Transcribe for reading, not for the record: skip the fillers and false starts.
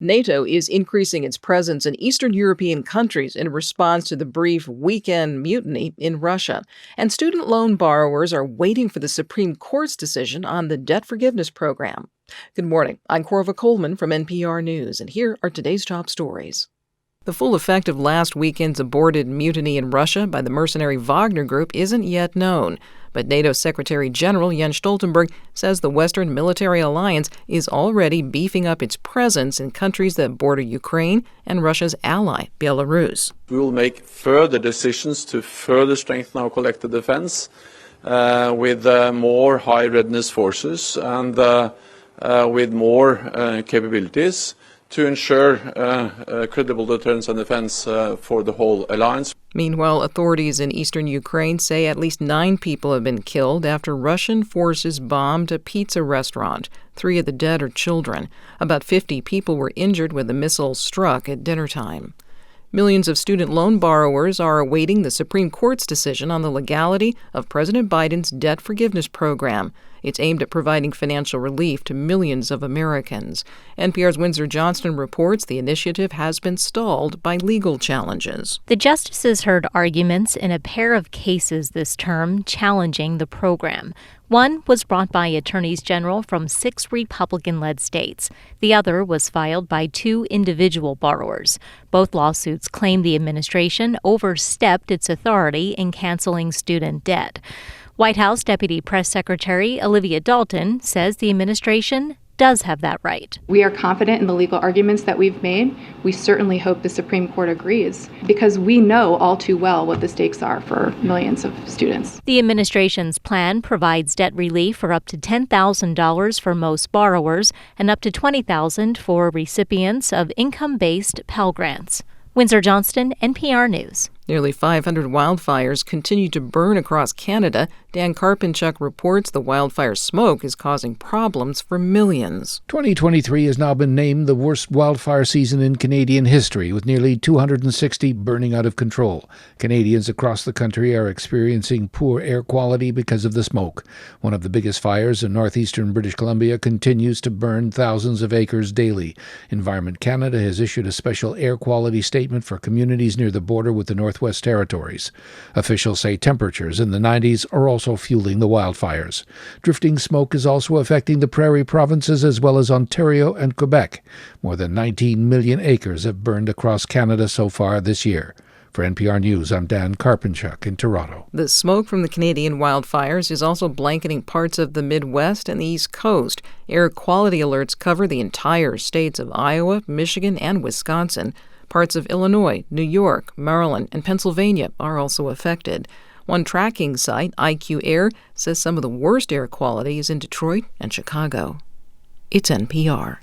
NATO is increasing its presence in Eastern European countries in response to the brief weekend mutiny in Russia. And student loan borrowers are waiting for the Supreme Court's decision on the debt forgiveness program. Good morning. I'm Corva Coleman from NPR News, and here are today's top stories. The full effect of last weekend's aborted mutiny in Russia by the mercenary Wagner Group isn't yet known. But NATO Secretary General Jens Stoltenberg says the Western military alliance is already beefing up its presence in countries that border Ukraine and Russia's ally, Belarus. We will make further decisions to further strengthen our collective defense with more high readiness forces and with more capabilities to ensure credible deterrence and defense for the whole alliance. Meanwhile, authorities in eastern Ukraine say at least 9 people have been killed after Russian forces bombed a pizza restaurant. 3 of the dead are children. About 50 people were injured when the missile struck at dinner time. Millions of student loan borrowers are awaiting the Supreme Court's decision on the legality of President Biden's debt forgiveness program. It's aimed at providing financial relief to millions of Americans. NPR's Windsor Johnston reports the initiative has been stalled by legal challenges. The justices heard arguments in a pair of cases this term challenging the program. One was brought by attorneys general from 6 Republican-led states. The other was filed by 2 individual borrowers. Both lawsuits claim the administration overstepped its authority in canceling student debt. White House Deputy Press Secretary Olivia Dalton says the administration does have that right. We are confident in the legal arguments that we've made. We certainly hope the Supreme Court agrees, because we know all too well what the stakes are for millions of students. The administration's plan provides debt relief for up to $10,000 for most borrowers and up to $20,000 for recipients of income-based Pell Grants. Windsor Johnston, NPR News. Nearly 500 wildfires continue to burn across Canada. Dan Karpinchuk reports the wildfire smoke is causing problems for millions. 2023 has now been named the worst wildfire season in Canadian history, with nearly 260 burning out of control. Canadians across the country are experiencing poor air quality because of the smoke. One of the biggest fires in northeastern British Columbia continues to burn thousands of acres daily. Environment Canada has issued a special air quality statement for communities near the border with the Northwest Territories. Officials say temperatures in the 90s are also fueling the wildfires. Drifting smoke is also affecting the prairie provinces as well as Ontario and Quebec. More than 19 million acres have burned across Canada so far this year. For NPR News, I'm Dan Karpinchuk in Toronto. The smoke from the Canadian wildfires is also blanketing parts of the Midwest and the East Coast. Air quality alerts cover the entire states of Iowa, Michigan, and Wisconsin. Parts of Illinois, New York, Maryland, and Pennsylvania are also affected. One tracking site, IQ Air, says some of the worst air quality is in Detroit and Chicago. It's NPR.